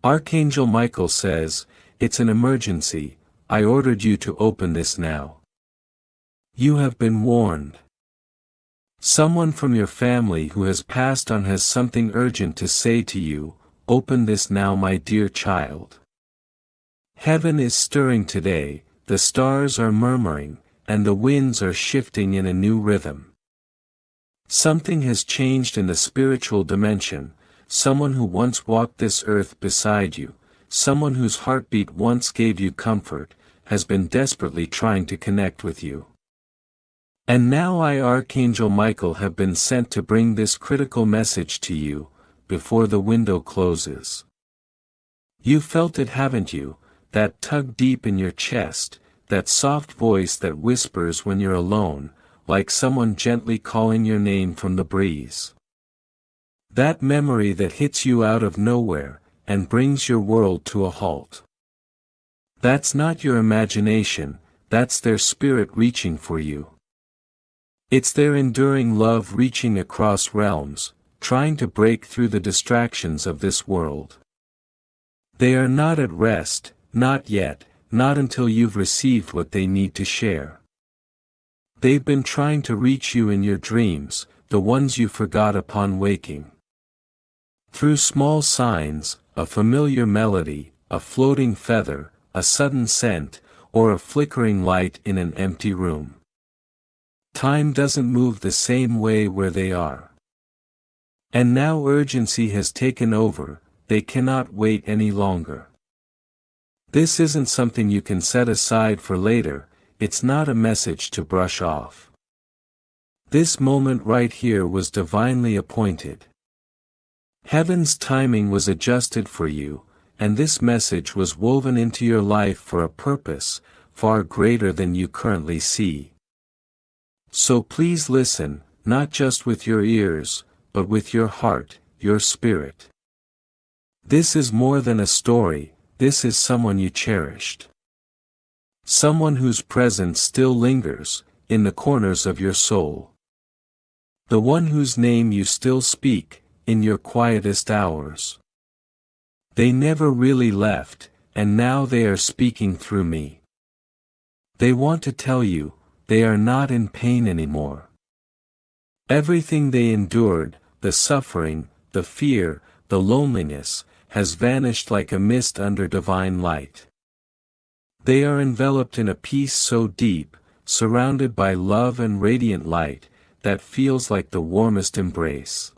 Archangel Michael says, "It's an emergency, I ordered you to open this now. You have been warned. Someone from your family who has passed on has something urgent to say to you, open this now, my dear child." Heaven is stirring today, the stars are murmuring, and the winds are shifting in a new rhythm. Something has changed in the spiritual dimension, someone who once walked this earth beside you, someone whose heartbeat once gave you comfort, has been desperately trying to connect with you. And now I, Archangel Michael, have been sent to bring this critical message to you, before the window closes. You felt it, haven't you? That tug deep in your chest, that soft voice that whispers when you're alone, like someone gently calling your name from the breeze. That memory that hits you out of nowhere, and brings your world to a halt. That's not your imagination, that's their spirit reaching for you. It's their enduring love reaching across realms, trying to break through the distractions of this world. They are not at rest, not yet, not until you've received what they need to share. They've been trying to reach you in your dreams, the ones you forgot upon waking. Through small signs, a familiar melody, a floating feather, a sudden scent, or a flickering light in an empty room. Time doesn't move the same way where they are. And now urgency has taken over, they cannot wait any longer. This isn't something you can set aside for later, it's not a message to brush off. This moment right here was divinely appointed. Heaven's timing was adjusted for you, and this message was woven into your life for a purpose, far greater than you currently see. So please listen, not just with your ears, but with your heart, your spirit. This is more than a story, this is someone you cherished. Someone whose presence still lingers, in the corners of your soul. The one whose name you still speak, in your quietest hours. They never really left, and now they are speaking through me. They want to tell you, they are not in pain anymore. Everything they endured, the suffering, the fear, the loneliness, has vanished like a mist under divine light. They are enveloped in a peace so deep, surrounded by love and radiant light, that feels like the warmest embrace.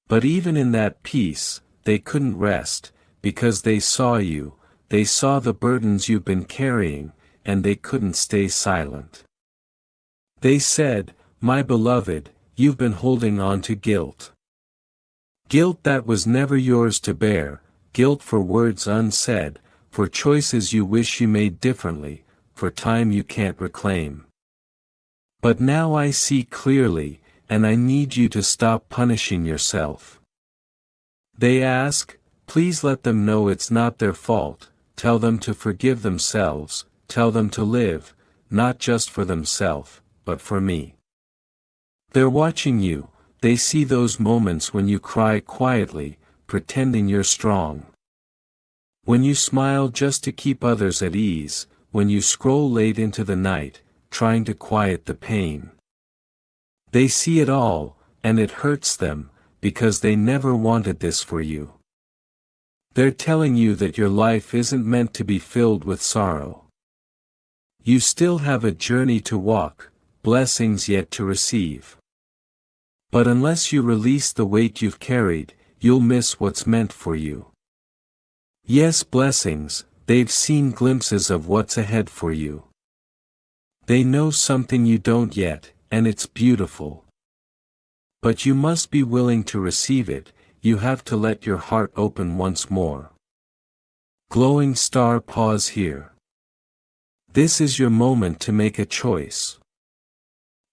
But even in that peace, they couldn't rest, because they saw you, they saw the burdens you've been carrying, and they couldn't stay silent. They said, "My beloved, you've been holding on to guilt. Guilt that was never yours to bear, guilt for words unsaid, for choices you wish you made differently, for time you can't reclaim. But now I see clearly, and I need you to stop punishing yourself." They ask, please let them know it's not their fault, tell them to forgive themselves, tell them to live, not just for themselves, but for me. They're watching you, they see those moments when you cry quietly, pretending you're strong. When you smile just to keep others at ease, when you scroll late into the night, trying to quiet the pain. They see it all, and it hurts them, because they never wanted this for you. They're telling you that your life isn't meant to be filled with sorrow. You still have a journey to walk, blessings yet to receive. But unless you release the weight you've carried, you'll miss what's meant for you. Yes, blessings, they've seen glimpses of what's ahead for you. They know something you don't yet, and it's beautiful. But you must be willing to receive it, you have to let your heart open once more. Glowing star, pause here. This is your moment to make a choice.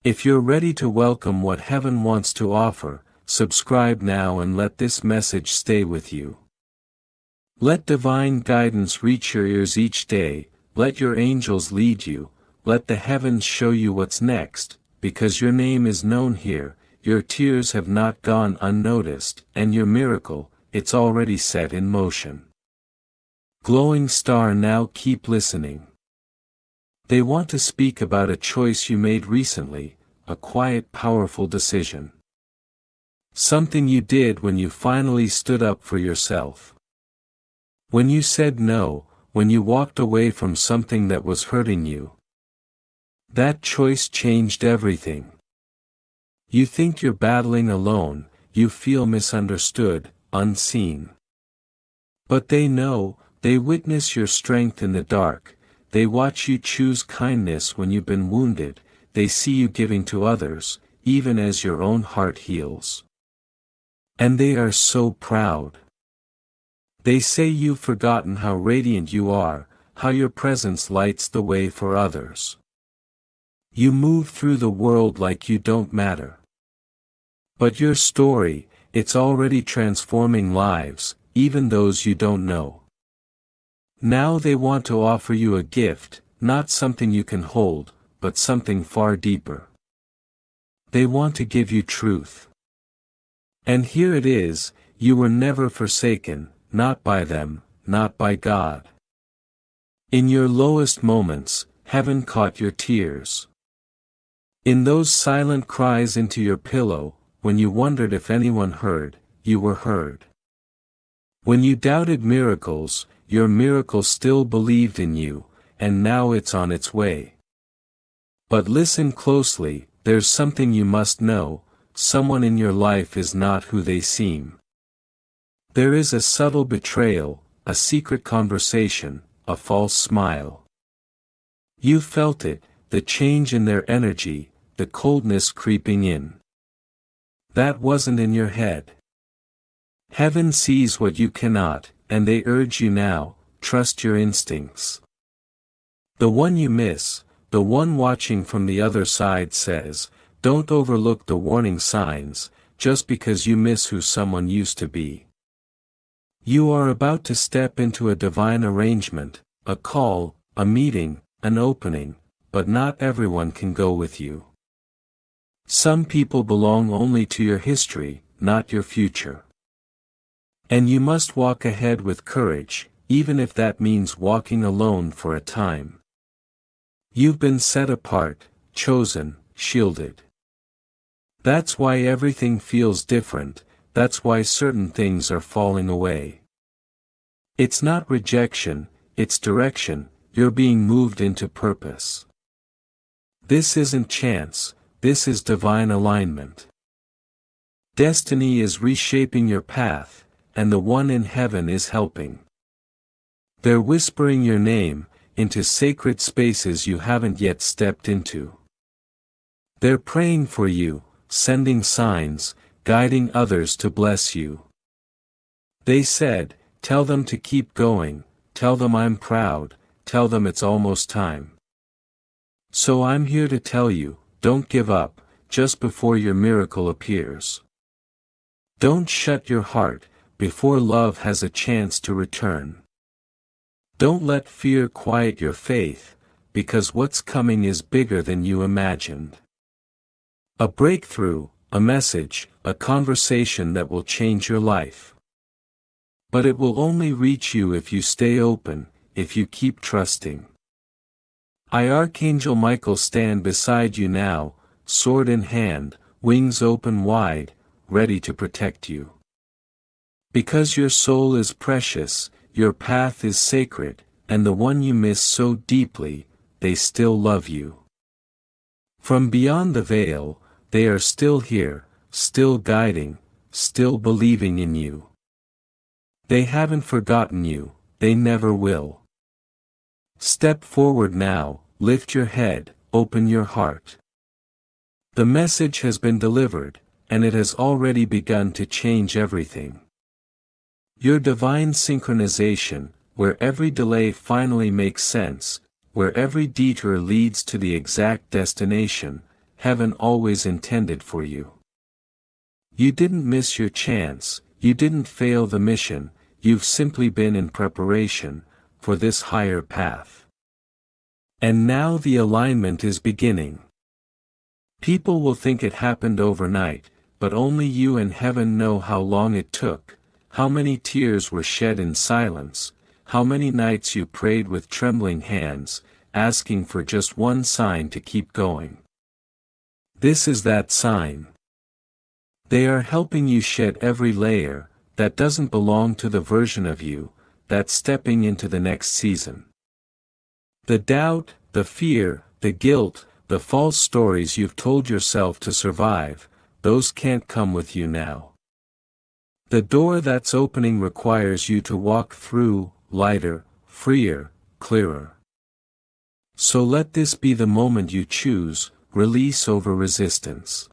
If you're ready to welcome what heaven wants to offer, subscribe now and let this message stay with you. Let divine guidance reach your ears each day, let your angels lead you, let the heavens show you what's next, because your name is known here, your tears have not gone unnoticed, and your miracle, it's already set in motion. Glowing star, now keep listening. They want to speak about a choice you made recently, a quiet, powerful decision. Something you did when you finally stood up for yourself. When you said no, when you walked away from something that was hurting you. That choice changed everything. You think you're battling alone, you feel misunderstood, unseen. But they know, they witness your strength in the dark, they watch you choose kindness when you've been wounded, they see you giving to others, even as your own heart heals. And they are so proud. They say you've forgotten how radiant you are, how your presence lights the way for others. You move through the world like you don't matter. But your story, it's already transforming lives, even those you don't know. Now they want to offer you a gift, not something you can hold, but something far deeper. They want to give you truth. And here it is, you were never forsaken, not by them, not by God. In your lowest moments, heaven caught your tears. In those silent cries into your pillow, when you wondered if anyone heard, you were heard. When you doubted miracles, your miracle still believed in you, and now it's on its way. But listen closely, there's something you must know, someone in your life is not who they seem. There is a subtle betrayal, a secret conversation, a false smile. You felt it, the change in their energy, the coldness creeping in. That wasn't in your head. Heaven sees what you cannot, and they urge you now, trust your instincts. The one you miss, the one watching from the other side says, don't overlook the warning signs, just because you miss who someone used to be. You are about to step into a divine arrangement, a call, a meeting, an opening, but not everyone can go with you. Some people belong only to your history, not your future. And you must walk ahead with courage, even if that means walking alone for a time. You've been set apart, chosen, shielded. That's why everything feels different, that's why certain things are falling away. It's not rejection, it's direction, you're being moved into purpose. This isn't chance, this is divine alignment. Destiny is reshaping your path, and the one in heaven is helping. They're whispering your name, into sacred spaces you haven't yet stepped into. They're praying for you, sending signs, guiding others to bless you. They said, tell them to keep going, tell them I'm proud, tell them it's almost time. So I'm here to tell you, don't give up, just before your miracle appears. Don't shut your heart, before love has a chance to return. Don't let fear quiet your faith, because what's coming is bigger than you imagined. A breakthrough, a message, a conversation that will change your life. But it will only reach you if you stay open, if you keep trusting. I, Archangel Michael, stand beside you now, sword in hand, wings open wide, ready to protect you. Because your soul is precious, your path is sacred, and the one you miss so deeply, they still love you. From beyond the veil, they are still here, still guiding, still believing in you. They haven't forgotten you, they never will. Step forward now, lift your head, open your heart. The message has been delivered, and it has already begun to change everything. Your divine synchronization, where every delay finally makes sense, where every detour leads to the exact destination, heaven always intended for you. You didn't miss your chance, you didn't fail the mission, you've simply been in preparation for this higher path. And now the alignment is beginning. People will think it happened overnight, but only you and heaven know how long it took, how many tears were shed in silence, how many nights you prayed with trembling hands, asking for just one sign to keep going. This is that sign. They are helping you shed every layer that doesn't belong to the version of you that's stepping into the next season. The doubt, the fear, the guilt, the false stories you've told yourself to survive, those can't come with you now. The door that's opening requires you to walk through, lighter, freer, clearer. So let this be the moment you choose, release over resistance.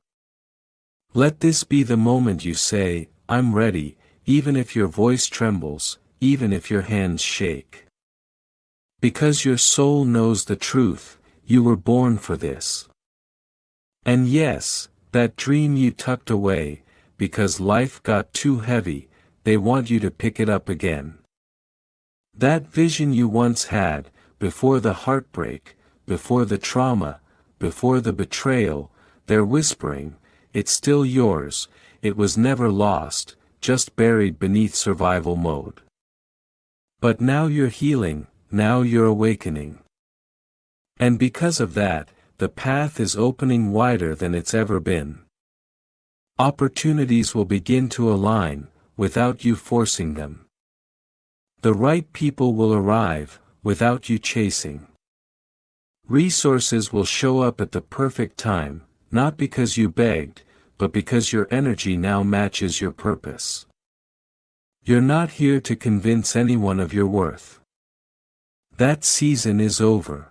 Let this be the moment you say, I'm ready, even if your voice trembles, even if your hands shake. Because your soul knows the truth, you were born for this. And yes, that dream you tucked away, because life got too heavy, they want you to pick it up again. That vision you once had, before the heartbreak, before the trauma, before the betrayal, they're whispering, it's still yours, it was never lost, just buried beneath survival mode. But now you're healing, now you're awakening. And because of that, the path is opening wider than it's ever been. Opportunities will begin to align, without you forcing them. The right people will arrive, without you chasing. Resources will show up at the perfect time, not because you begged, but because your energy now matches your purpose. You're not here to convince anyone of your worth. That season is over.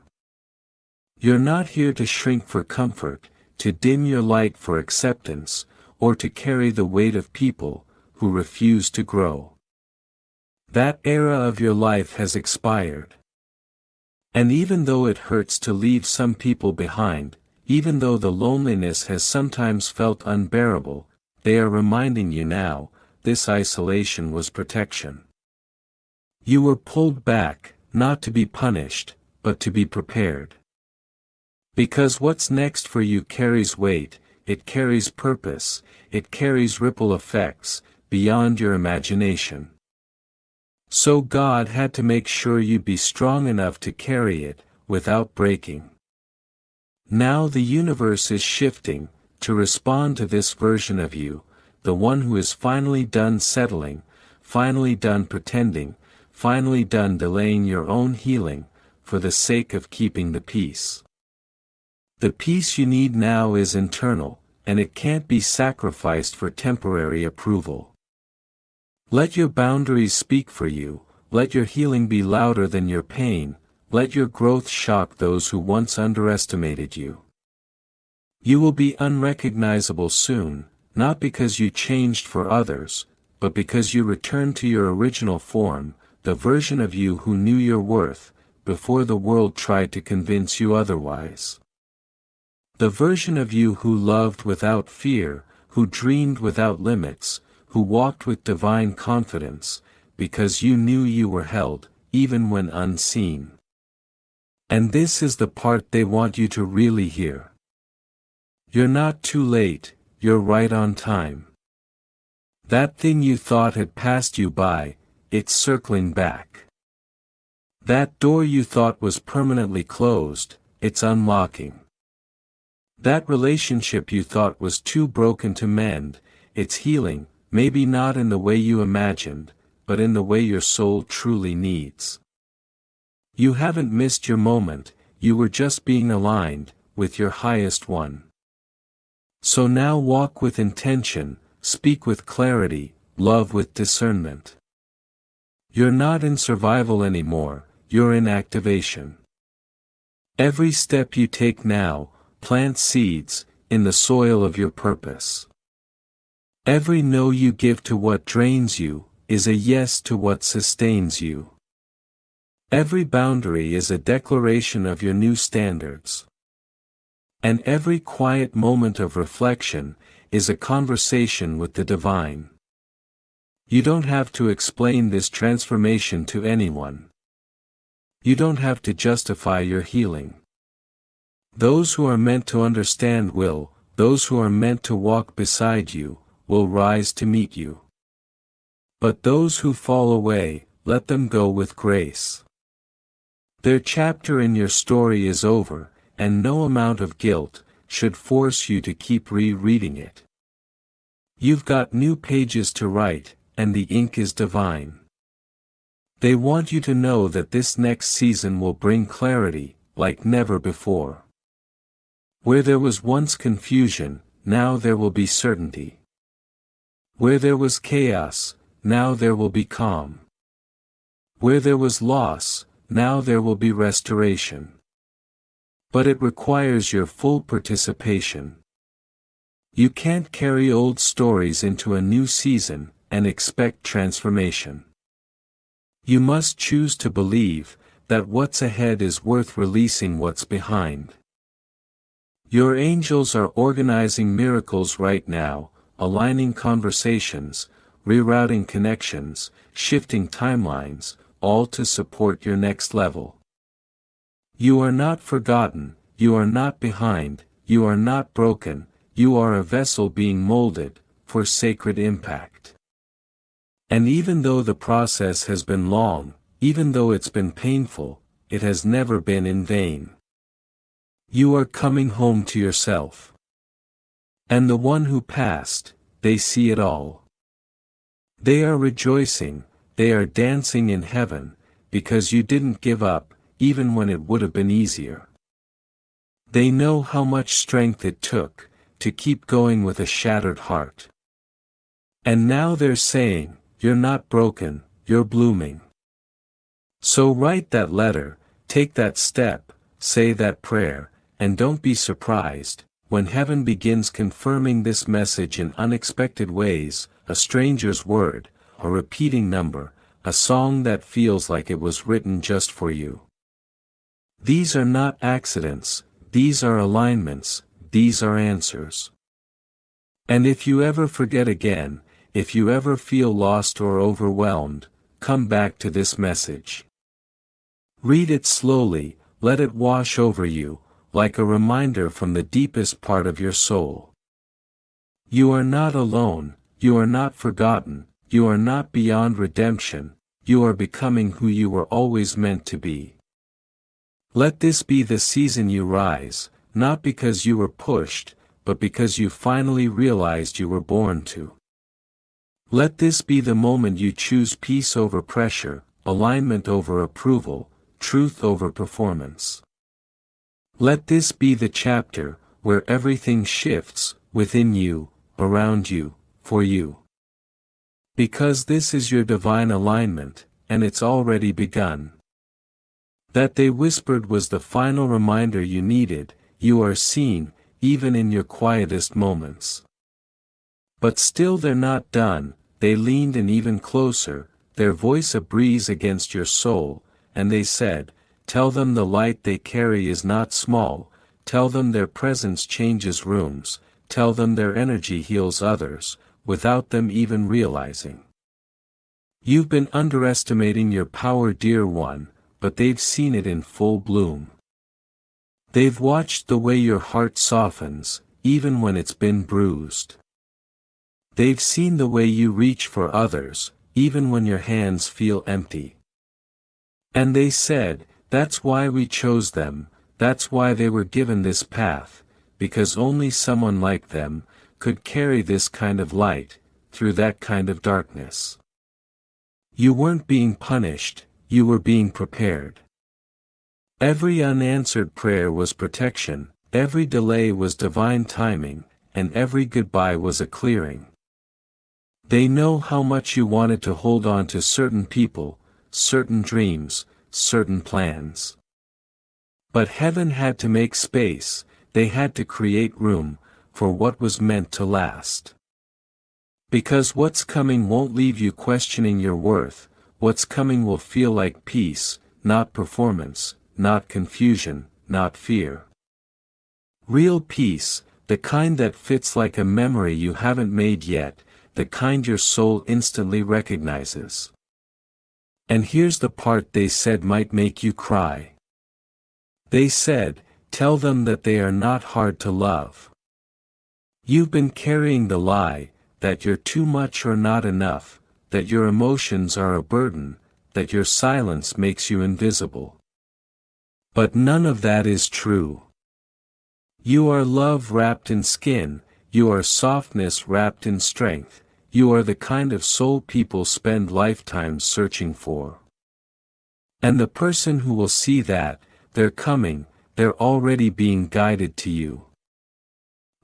You're not here to shrink for comfort, to dim your light for acceptance, or to carry the weight of people who refuse to grow. That era of your life has expired. And even though it hurts to leave some people behind, even though the loneliness has sometimes felt unbearable, they are reminding you now, this isolation was protection. You were pulled back, not to be punished, but to be prepared. Because what's next for you carries weight, it carries purpose, it carries ripple effects, beyond your imagination. So God had to make sure you'd be strong enough to carry it, without breaking. Now the universe is shifting, to respond to this version of you, the one who is finally done settling, finally done pretending, finally done delaying your own healing, for the sake of keeping the peace. The peace you need now is internal, and it can't be sacrificed for temporary approval. Let your boundaries speak for you, let your healing be louder than your pain, let your growth shock those who once underestimated you. You will be unrecognizable soon, not because you changed for others, but because you returned to your original form, the version of you who knew your worth, before the world tried to convince you otherwise. The version of you who loved without fear, who dreamed without limits, who walked with divine confidence, because you knew you were held, even when unseen. And this is the part they want you to really hear. You're not too late, you're right on time. That thing you thought had passed you by, it's circling back. That door you thought was permanently closed, it's unlocking. That relationship you thought was too broken to mend, it's healing, maybe not in the way you imagined, but in the way your soul truly needs. You haven't missed your moment, you were just being aligned, with your highest one. So now walk with intention, speak with clarity, love with discernment. You're not in survival anymore, you're in activation. Every step you take now, plant seeds, in the soil of your purpose. Every no you give to what drains you, is a yes to what sustains you. Every boundary is a declaration of your new standards. And every quiet moment of reflection, is a conversation with the divine. You don't have to explain this transformation to anyone. You don't have to justify your healing. Those who are meant to understand will, those who are meant to walk beside you, will rise to meet you. But those who fall away, let them go with grace. Their chapter in your story is over, and no amount of guilt should force you to keep rereading it. You've got new pages to write, and the ink is divine. They want you to know that this next season will bring clarity, like never before. Where there was once confusion, now there will be certainty. Where there was chaos, now there will be calm. Where there was loss, now there will be restoration. But it requires your full participation. You can't carry old stories into a new season and expect transformation. You must choose to believe that what's ahead is worth releasing what's behind. Your angels are organizing miracles right now, aligning conversations, rerouting connections, shifting timelines, all to support your next level. You are not forgotten, you are not behind, you are not broken, you are a vessel being molded for sacred impact. And even though the process has been long, even though it's been painful, it has never been in vain. You are coming home to yourself. And the one who passed, they see it all. They are rejoicing, they are dancing in heaven, because you didn't give up, even when it would have been easier. They know how much strength it took to keep going with a shattered heart. And now they're saying, you're not broken, you're blooming. So write that letter, take that step, say that prayer, and don't be surprised when heaven begins confirming this message in unexpected ways, a stranger's word, a repeating number, a song that feels like it was written just for you. These are not accidents, these are alignments, these are answers. And if you ever forget again, if you ever feel lost or overwhelmed, come back to this message. Read it slowly, let it wash over you, like a reminder from the deepest part of your soul. You are not alone, you are not forgotten, you are not beyond redemption, you are becoming who you were always meant to be. Let this be the season you rise, not because you were pushed, but because you finally realized you were born to. Let this be the moment you choose peace over pressure, alignment over approval, truth over performance. Let this be the chapter where everything shifts, within you, around you, for you. Because this is your divine alignment, and it's already begun. That they whispered was the final reminder you needed, you are seen, even in your quietest moments. But still they're not done, they leaned in even closer, their voice a breeze against your soul, and they said, tell them the light they carry is not small, tell them their presence changes rooms, tell them their energy heals others, without them even realizing. You've been underestimating your power, dear one, but they've seen it in full bloom. They've watched the way your heart softens, even when it's been bruised. They've seen the way you reach for others, even when your hands feel empty. And they said, that's why we chose them, that's why they were given this path, because only someone like them could carry this kind of light, through that kind of darkness. You weren't being punished, you were being prepared. Every unanswered prayer was protection, every delay was divine timing, and every goodbye was a clearing. They know how much you wanted to hold on to certain people, certain dreams, certain plans. But heaven had to make space, they had to create room, for what was meant to last. Because what's coming won't leave you questioning your worth, what's coming will feel like peace, not performance, not confusion, not fear. Real peace, the kind that fits like a memory you haven't made yet, the kind your soul instantly recognizes. And here's the part they said might make you cry. They said, tell them that they are not hard to love. You've been carrying the lie, that you're too much or not enough, that your emotions are a burden, that your silence makes you invisible. But none of that is true. You are love wrapped in skin, you are softness wrapped in strength, you are the kind of soul people spend lifetimes searching for. And the person who will see that, they're coming, they're already being guided to you.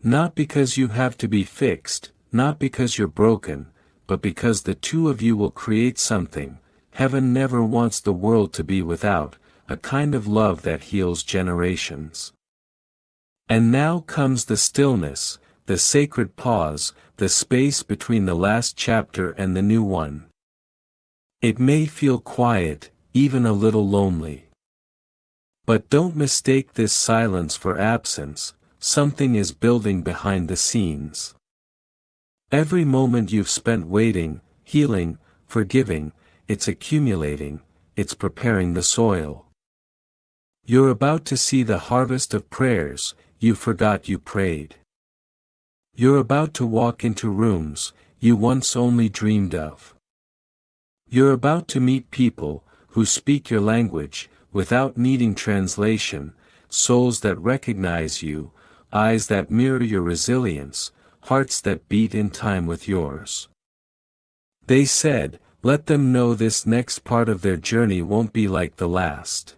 Not because you have to be fixed, not because you're broken, but because the two of you will create something. Heaven never wants the world to be without, a kind of love that heals generations. And now comes the stillness, the sacred pause, the space between the last chapter and the new one. It may feel quiet, even a little lonely. But don't mistake this silence for absence, something is building behind the scenes. Every moment you've spent waiting, healing, forgiving, it's accumulating, it's preparing the soil. You're about to see the harvest of prayers you forgot you prayed. You're about to walk into rooms you once only dreamed of. You're about to meet people who speak your language without needing translation, souls that recognize you, eyes that mirror your resilience, hearts that beat in time with yours. They said, let them know this next part of their journey won't be like the last.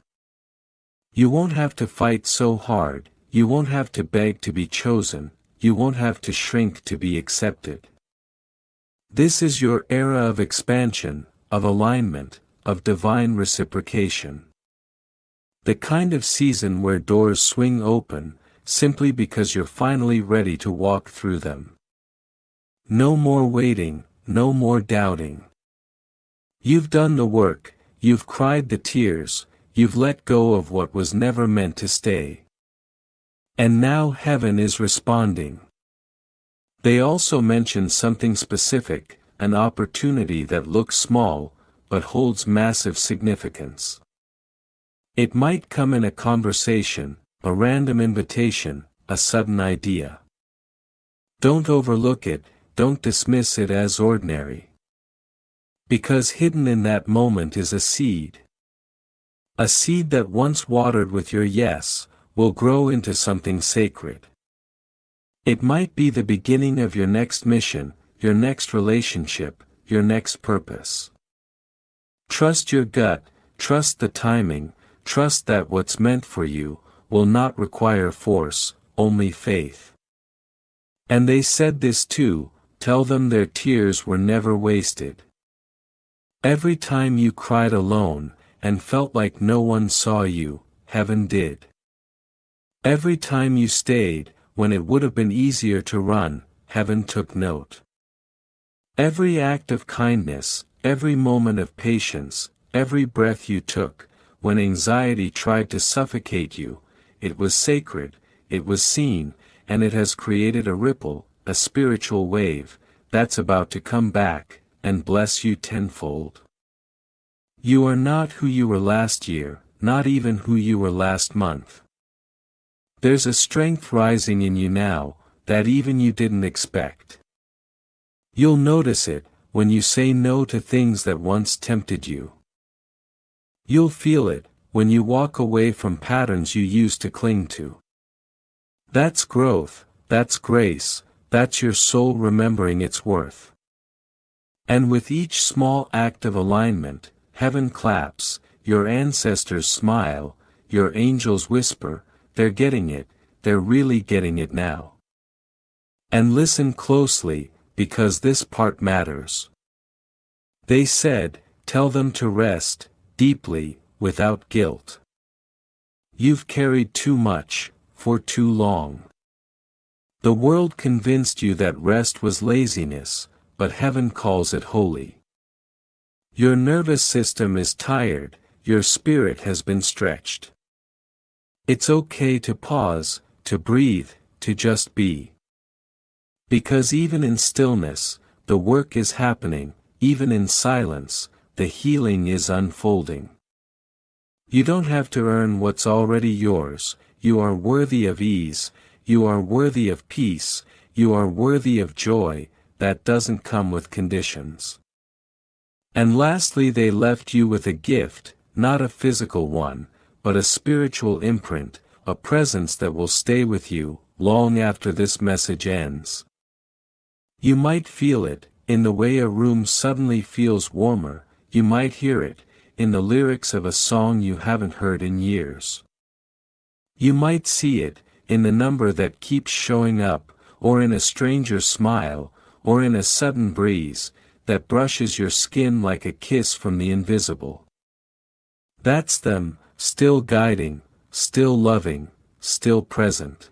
You won't have to fight so hard, you won't have to beg to be chosen, you won't have to shrink to be accepted. This is your era of expansion, of alignment, of divine reciprocation. The kind of season where doors swing open, simply because you're finally ready to walk through them. No more waiting, no more doubting. You've done the work, you've cried the tears, you've let go of what was never meant to stay. And now heaven is responding. They also mention something specific, an opportunity that looks small, but holds massive significance. It might come in a conversation, a random invitation, a sudden idea. Don't overlook it, don't dismiss it as ordinary. Because hidden in that moment is a seed. A seed that once watered with your yes, will grow into something sacred. It might be the beginning of your next mission, your next relationship, your next purpose. Trust your gut, trust the timing, trust that what's meant for you will not require force, only faith. And they said this too, tell them their tears were never wasted. Every time you cried alone, and felt like no one saw you, heaven did. Every time you stayed, when it would have been easier to run, heaven took note. Every act of kindness, every moment of patience, every breath you took, when anxiety tried to suffocate you, it was sacred, it was seen, and it has created a ripple, a spiritual wave, that's about to come back, and bless you tenfold. You are not who you were last year, not even who you were last month. There's a strength rising in you now, that even you didn't expect. You'll notice it, when you say no to things that once tempted you. You'll feel it, when you walk away from patterns you used to cling to. That's growth, that's grace, that's your soul remembering its worth. And with each small act of alignment, heaven claps, your ancestors smile, your angels whisper, they're getting it, they're really getting it now. And listen closely, because this part matters. They said, tell them to rest, deeply, without guilt. You've carried too much, for too long. The world convinced you that rest was laziness, but heaven calls it holy. Your nervous system is tired, your spirit has been stretched. It's okay to pause, to breathe, to just be. Because even in stillness, the work is happening, even in silence, the healing is unfolding. You don't have to earn what's already yours, you are worthy of ease, you are worthy of peace, you are worthy of joy, that doesn't come with conditions. And lastly, they left you with a gift, not a physical one, but a spiritual imprint, a presence that will stay with you, long after this message ends. You might feel it, in the way a room suddenly feels warmer, you might hear it, in the lyrics of a song you haven't heard in years. You might see it, in the number that keeps showing up, or in a stranger's smile, or in a sudden breeze, that brushes your skin like a kiss from the invisible. That's them, still guiding, still loving, still present.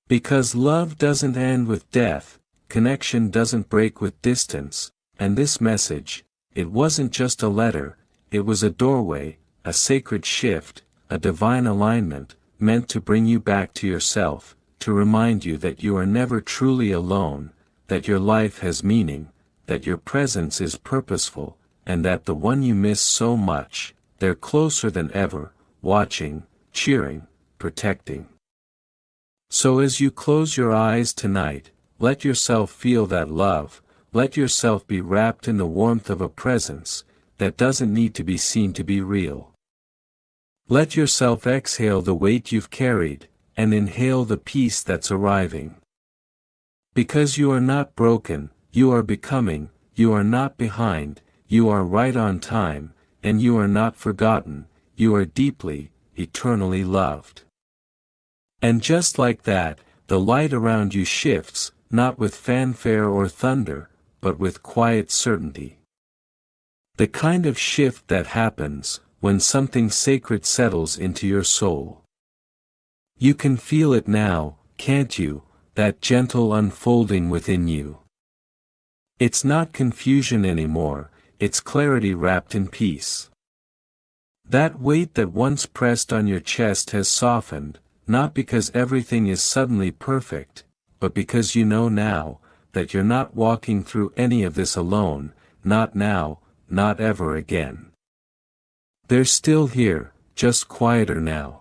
Because love doesn't end with death, connection doesn't break with distance, and this message, it wasn't just a letter, it was a doorway, a sacred shift, a divine alignment, meant to bring you back to yourself, to remind you that you are never truly alone, that your life has meaning, that your presence is purposeful, and that the one you miss so much, they're closer than ever, watching, cheering, protecting. So as you close your eyes tonight, let yourself feel that love, let yourself be wrapped in the warmth of a presence, that doesn't need to be seen to be real. Let yourself exhale the weight you've carried, and inhale the peace that's arriving. Because you are not broken, you are becoming, you are not behind, you are right on time, and you are not forgotten, you are deeply, eternally loved. And just like that, the light around you shifts, not with fanfare or thunder, but with quiet certainty. The kind of shift that happens, when something sacred settles into your soul. You can feel it now, can't you, that gentle unfolding within you. It's not confusion anymore, it's clarity wrapped in peace. That weight that once pressed on your chest has softened, not because everything is suddenly perfect, but because you know now, that you're not walking through any of this alone, not now, not ever again. They're still here, just quieter now.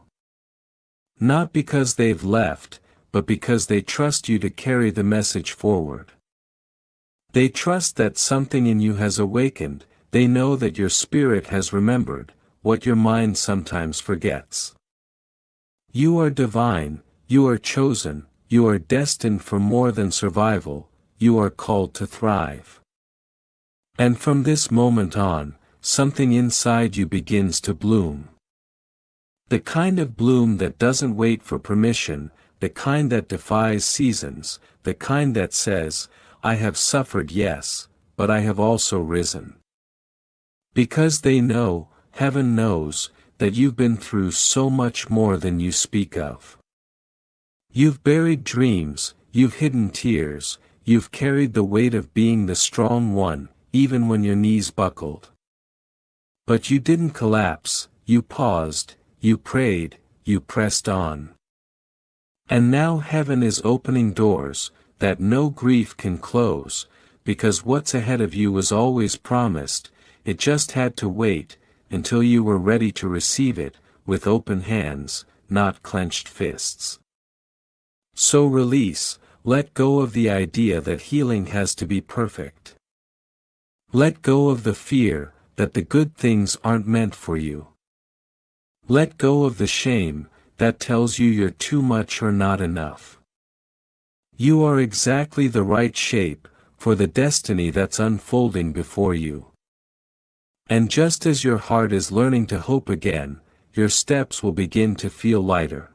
Not because they've left, but because they trust you to carry the message forward. They trust that something in you has awakened, they know that your spirit has remembered, what your mind sometimes forgets. You are divine, you are chosen, you are destined for more than survival, you are called to thrive. And from this moment on, something inside you begins to bloom. The kind of bloom that doesn't wait for permission, the kind that defies seasons, the kind that says, I have suffered, yes, but I have also risen. Because they know, heaven knows, that you've been through so much more than you speak of. You've buried dreams, you've hidden tears, you've carried the weight of being the strong one, even when your knees buckled. But you didn't collapse, you paused, you prayed, you pressed on. And now heaven is opening doors, that no grief can close, because what's ahead of you was always promised, it just had to wait, until you were ready to receive it, with open hands, not clenched fists. So release, let go of the idea that healing has to be perfect. Let go of the fear, that the good things aren't meant for you. Let go of the shame, that tells you you're too much or not enough. You are exactly the right shape, for the destiny that's unfolding before you. And just as your heart is learning to hope again, your steps will begin to feel lighter.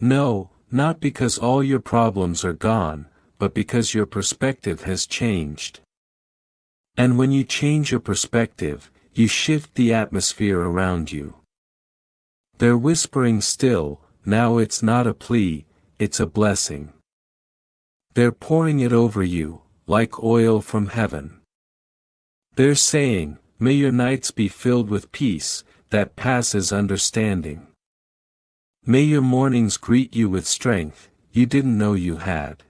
No, not because all your problems are gone, but because your perspective has changed. And when you change your perspective, you shift the atmosphere around you. They're whispering still, now it's not a plea, it's a blessing. They're pouring it over you, like oil from heaven. They're saying, may your nights be filled with peace, that passes understanding. May your mornings greet you with strength, you didn't know you had.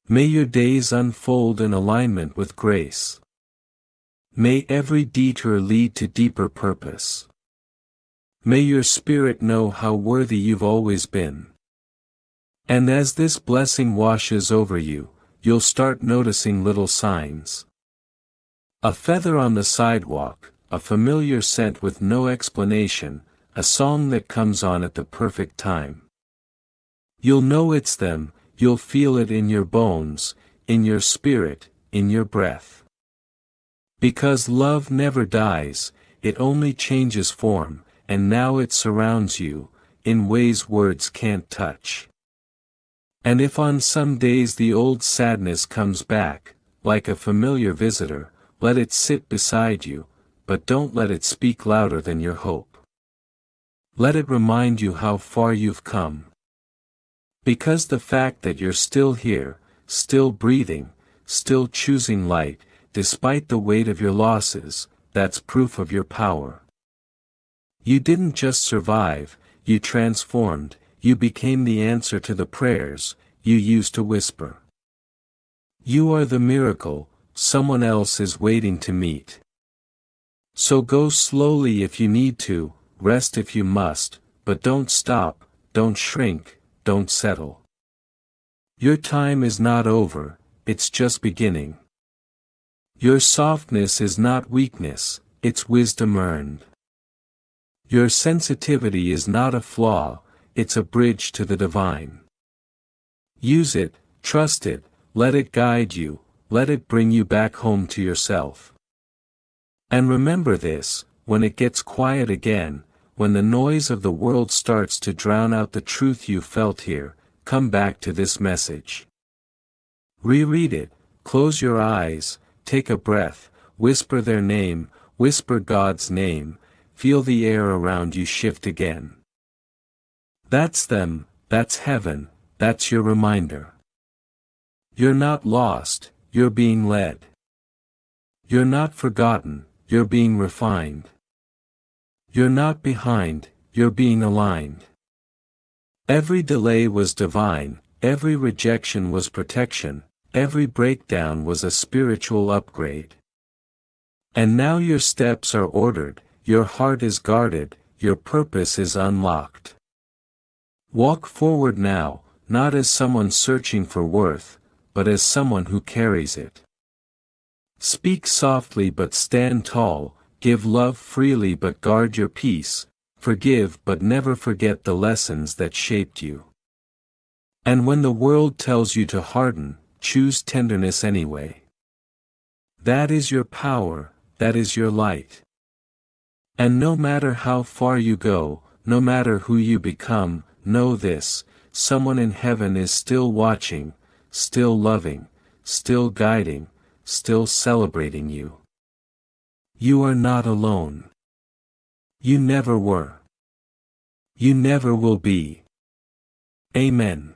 May your days unfold in alignment with grace. May every detour lead to deeper purpose. May your spirit know how worthy you've always been. And as this blessing washes over you, you'll start noticing little signs. A feather on the sidewalk, a familiar scent with no explanation, a song that comes on at the perfect time. You'll know it's them, you'll feel it in your bones, in your spirit, in your breath. Because love never dies, it only changes form, and now it surrounds you, in ways words can't touch. And if on some days the old sadness comes back, like a familiar visitor, let it sit beside you, but don't let it speak louder than your hope. Let it remind you how far you've come. Because the fact that you're still here, still breathing, still choosing light, despite the weight of your losses, that's proof of your power. You didn't just survive, you transformed, you became the answer to the prayers you used to whisper. You are the miracle someone else is waiting to meet. So go slowly if you need to, rest if you must, but don't stop, don't shrink, don't settle. Your time is not over, it's just beginning. Your softness is not weakness, it's wisdom earned. Your sensitivity is not a flaw, it's a bridge to the divine. Use it, trust it, let it guide you, let it bring you back home to yourself. And remember this, when it gets quiet again, when the noise of the world starts to drown out the truth you felt here, come back to this message. Reread it, close your eyes, take a breath, whisper their name, whisper God's name, feel the air around you shift again. That's them, that's heaven, that's your reminder. You're not lost, you're being led. You're not forgotten, you're being refined. You're not behind, you're being aligned. Every delay was divine, every rejection was protection, every breakdown was a spiritual upgrade. And now your steps are ordered, your heart is guarded, your purpose is unlocked. Walk forward now, not as someone searching for worth, but as someone who carries it. Speak softly but stand tall, give love freely but guard your peace, forgive but never forget the lessons that shaped you. And when the world tells you to harden, choose tenderness anyway. That is your power, that is your light. And no matter how far you go, no matter who you become, know this, someone in heaven is still watching, still loving, still guiding, still celebrating you. You are not alone. You never were. You never will be. Amen.